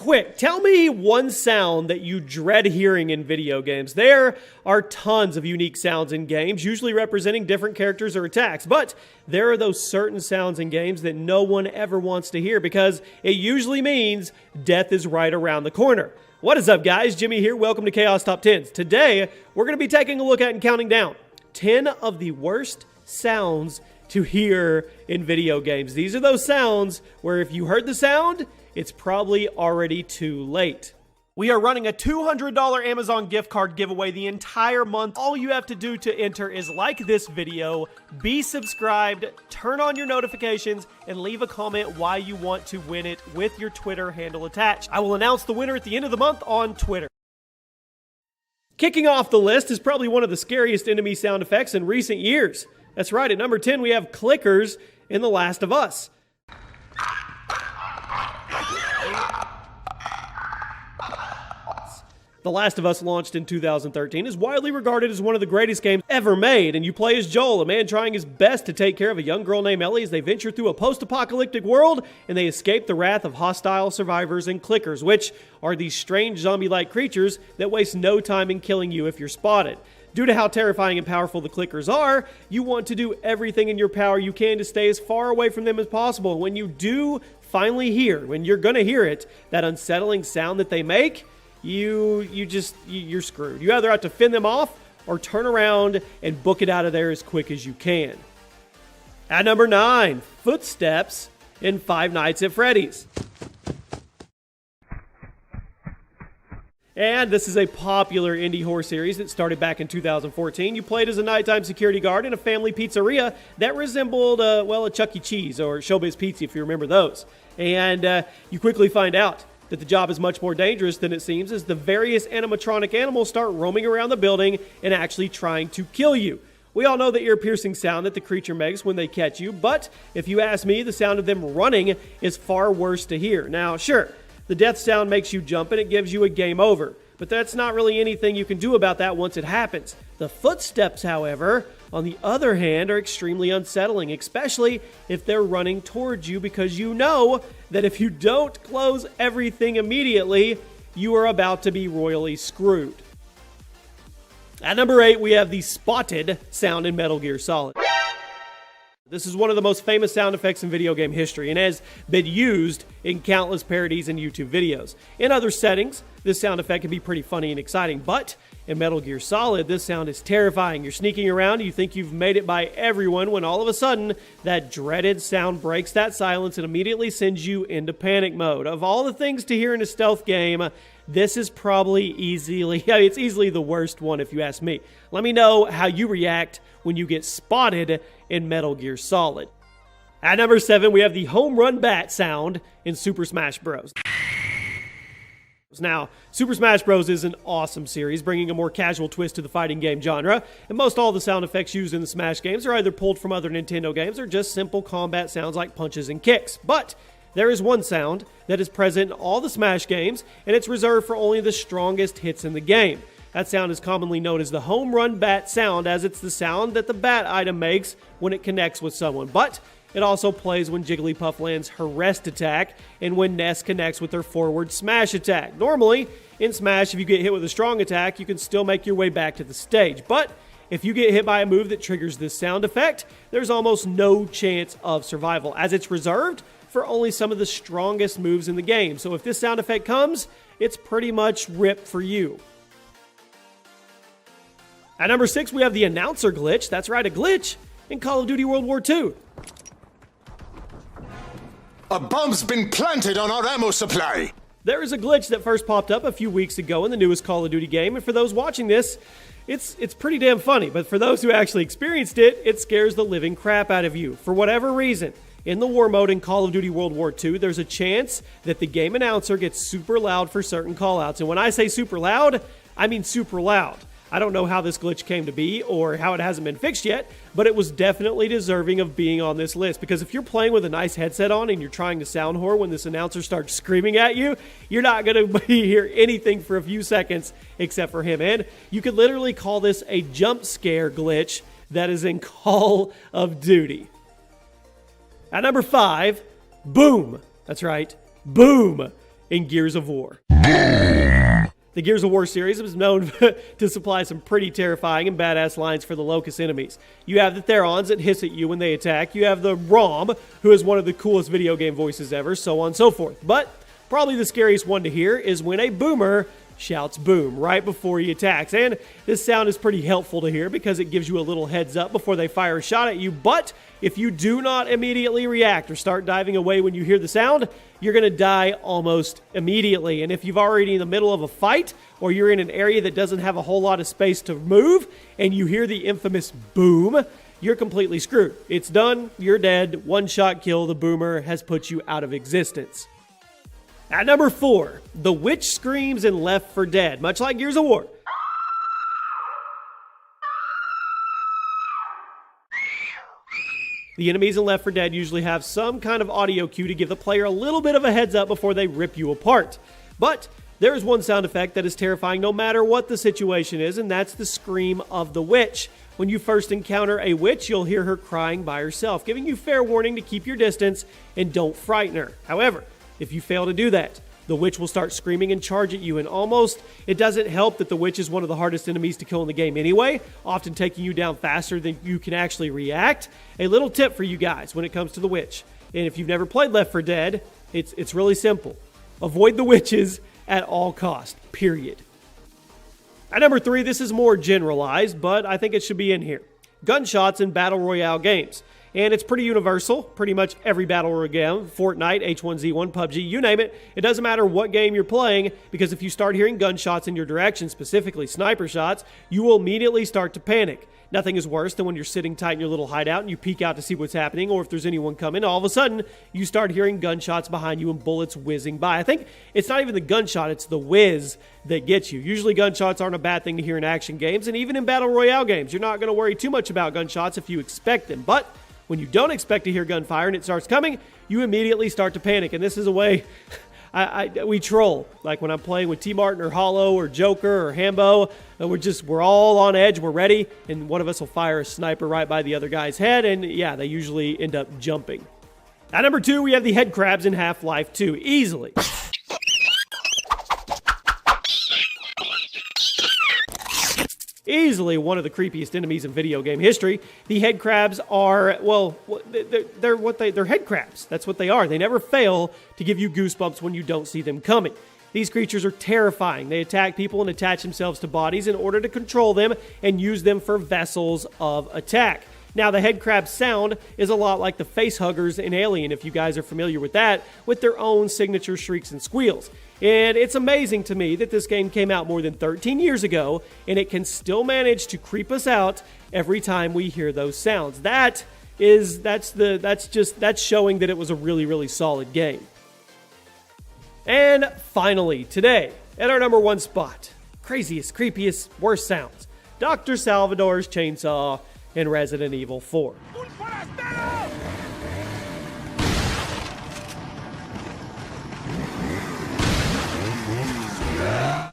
Quick, tell me one sound that you dread hearing in video games. There are tons of unique sounds in games, usually representing different characters or attacks, but there are those certain sounds in games that no one ever wants to hear because it usually means death is right around the corner. What is up, guys? Jimmy here. Welcome to Chaos Top 10s. Today, we're going to be taking a look at and counting down 10 of the worst sounds to hear in video games. These are those sounds where if you heard the sound, it's probably already too late. We are running a $200 Amazon gift card giveaway the entire month. All you have to do to enter is like this video, be subscribed, turn on your notifications, and leave a comment why you want to win it with your Twitter handle attached. I will announce the winner at the end of the month on Twitter. Kicking off the list is probably one of the scariest enemy sound effects in recent years. That's right, at number 10 we have clickers in The Last of Us. The Last of Us launched in 2013, is widely regarded as one of the greatest games ever made, and you play as Joel, a man trying his best to take care of a young girl named Ellie as they venture through a post-apocalyptic world and they escape the wrath of hostile survivors and clickers, which are these strange zombie-like creatures that waste no time in killing you if you're spotted. Due to how terrifying and powerful the clickers are, you want to do everything in your power you can to stay as far away from them as possible. When you do finally hear, when you're going to hear it, that unsettling sound that they make, you're screwed. You either have to fend them off or turn around and book it out of there as quick as you can. At number 9, footsteps in Five Nights at Freddy's. And this is a popular indie horror series that started back in 2014. You played as a nighttime security guard in a family pizzeria that resembled, a Chuck E. Cheese or Showbiz Pizza, if you remember those. And you quickly find out that the job is much more dangerous than it seems as the various animatronic animals start roaming around the building and actually trying to kill you. We all know the ear-piercing sound that the creature makes when they catch you, but if you ask me, the sound of them running is far worse to hear. Now, sure, the death sound makes you jump and it gives you a game over, but that's not really anything you can do about that once it happens. The footsteps, however, on the other hand, are extremely unsettling, especially if they're running towards you because you know that if you don't close everything immediately, you are about to be royally screwed. At number 8, we have the spotted sound in Metal Gear Solid. This is one of the most famous sound effects in video game history and has been used in countless parodies and YouTube videos. In other settings, this sound effect can be pretty funny and exciting, but in Metal Gear Solid, this sound is terrifying. You're sneaking around, you think you've made it by everyone, when all of a sudden, that dreaded sound breaks that silence and immediately sends you into panic mode. Of all the things to hear in a stealth game, this is probably it's easily the worst one if you ask me. Let me know how you react when you get spotted in Metal Gear Solid. At number 7, we have the home run bat sound in Super Smash Bros. Now, Super Smash Bros. Is an awesome series, bringing a more casual twist to the fighting game genre, and most all the sound effects used in the Smash games are either pulled from other Nintendo games or just simple combat sounds like punches and kicks. But there is one sound that is present in all the Smash games, and it's reserved for only the strongest hits in the game. That sound is commonly known as the home run bat sound, as it's the sound that the bat item makes when it connects with someone. But it also plays when Jigglypuff lands her rest attack and when Ness connects with her forward smash attack. Normally, in Smash, if you get hit with a strong attack, you can still make your way back to the stage. But if you get hit by a move that triggers this sound effect, there's almost no chance of survival, as it's reserved for only some of the strongest moves in the game. So if this sound effect comes, it's pretty much ripped for you. At number 6, we have the announcer glitch. That's right, a glitch in Call of Duty World War II. A bomb's been planted on our ammo supply! There is a glitch that first popped up a few weeks ago in the newest Call of Duty game, and for those watching this, it's pretty damn funny, but for those who actually experienced it, it scares the living crap out of you. For whatever reason, in the war mode in Call of Duty World War II, there's a chance that the game announcer gets super loud for certain callouts, and when I say super loud, I mean super loud. I don't know how this glitch came to be or how it hasn't been fixed yet, but it was definitely deserving of being on this list, because if you're playing with a nice headset on and you're trying to sound whore when this announcer starts screaming at you, you're not going to hear anything for a few seconds except for him. And you could literally call this a jump scare glitch that is in Call of Duty. At number 5, boom. That's right, boom. in Gears of War. The Gears of War series is known to supply some pretty terrifying and badass lines for the Locust enemies. You have the Therons that hiss at you when they attack. You have the Rom, who is one of the coolest video game voices ever, so on and so forth. But probably the scariest one to hear is when a boomer shouts boom right before he attacks. And this sound is pretty helpful to hear because it gives you a little heads up before they fire a shot at you. But if you do not immediately react or start diving away when you hear the sound, you're going to die almost immediately. And if you've already in the middle of a fight or you're in an area that doesn't have a whole lot of space to move and you hear the infamous boom, you're completely screwed. It's done. You're dead. One shot kill. The boomer has put you out of existence. At number 4, the witch screams in Left 4 Dead, much like Gears of War. The enemies in Left 4 Dead usually have some kind of audio cue to give the player a little bit of a heads up before they rip you apart. But there is one sound effect that is terrifying no matter what the situation is, and that's the scream of the witch. When you first encounter a witch, you'll hear her crying by herself, giving you fair warning to keep your distance and don't frighten her. However, if you fail to do that, the witch will start screaming and charge at you, and it doesn't help that the witch is one of the hardest enemies to kill in the game anyway, often taking you down faster than you can actually react. A little tip for you guys when it comes to the witch, and if you've never played Left 4 Dead, it's really simple. Avoid the witches at all costs, period. At number 3, this is more generalized, but I think it should be in here. Gunshots in Battle Royale games. And it's pretty universal. Pretty much every battle royale game, Fortnite, H1Z1, PUBG, you name it. It doesn't matter what game you're playing, because if you start hearing gunshots in your direction, specifically sniper shots, you will immediately start to panic. Nothing is worse than when you're sitting tight in your little hideout and you peek out to see what's happening, or if there's anyone coming, all of a sudden you start hearing gunshots behind you and bullets whizzing by. I think it's not even the gunshot, it's the whiz that gets you. Usually gunshots aren't a bad thing to hear in action games, and even in Battle Royale games, you're not going to worry too much about gunshots if you expect them. But when you don't expect to hear gunfire and it starts coming, you immediately start to panic. And this is a way we troll. Like when I'm playing with T. Martin or Hollow or Joker or Hambo, we're all on edge, we're ready, and one of us will fire a sniper right by the other guy's head, and yeah, they usually end up jumping. At number 2, we have the head crabs in Half-Life 2. Easily. Easily one of the creepiest enemies in video game history. The head crabs are, well, they're head crabs. That's what they are. They never fail to give you goosebumps when you don't see them coming. These creatures are terrifying. They attack people and attach themselves to bodies in order to control them and use them for vessels of attack. Now, the head crab sound is a lot like the face huggers in Alien, if you guys are familiar with that, with their own signature shrieks and squeals. And it's amazing to me that this game came out more than 13 years ago, and it can still manage to creep us out every time we hear those sounds. That's showing that it was a really, really solid game. And finally, today, at our number 1 spot, craziest, creepiest, worst sounds, Dr. Salvador's chainsaw in Resident Evil 4.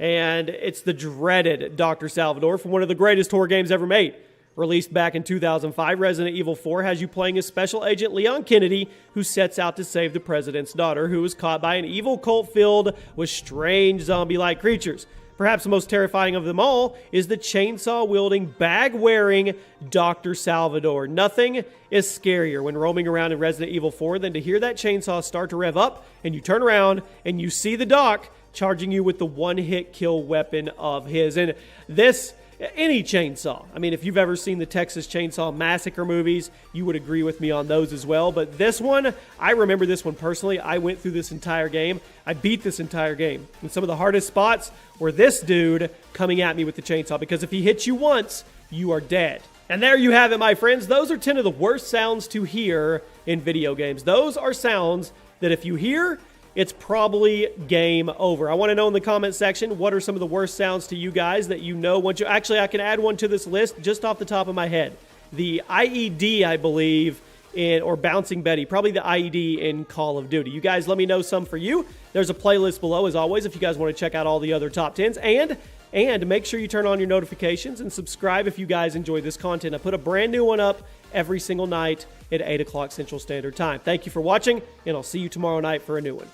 And it's the dreaded Dr. Salvador from one of the greatest horror games ever made. Released back in 2005, Resident Evil 4 has you playing as Special Agent Leon Kennedy, who sets out to save the president's daughter, who is caught by an evil cult filled with strange zombie-like creatures. Perhaps the most terrifying of them all is the chainsaw-wielding, bag-wearing Dr. Salvador. Nothing is scarier when roaming around in Resident Evil 4 than to hear that chainsaw start to rev up, and you turn around and you see the Doc charging you with the one-hit kill weapon of his. And this, any chainsaw. I mean, if you've ever seen the Texas Chainsaw Massacre movies, you would agree with me on those as well. But this one, I remember this one personally. I went through this entire game. I beat this entire game. And some of the hardest spots were this dude coming at me with the chainsaw, because if he hits you once, you are dead. And there you have it, my friends. Those are 10 of the worst sounds to hear in video games. Those are sounds that if you hear, it's probably game over. I want to know in the comment section, what are some of the worst sounds to you guys that you know? Actually, I can add one to this list just off the top of my head. The IED, I believe, or Bouncing Betty, probably the IED in Call of Duty. You guys let me know some for you. There's a playlist below, as always, if you guys want to check out all the other top 10s. And make sure you turn on your notifications and subscribe if you guys enjoy this content. I put a brand new one up every single night at 8 o'clock Central Standard Time. Thank you for watching, and I'll see you tomorrow night for a new one.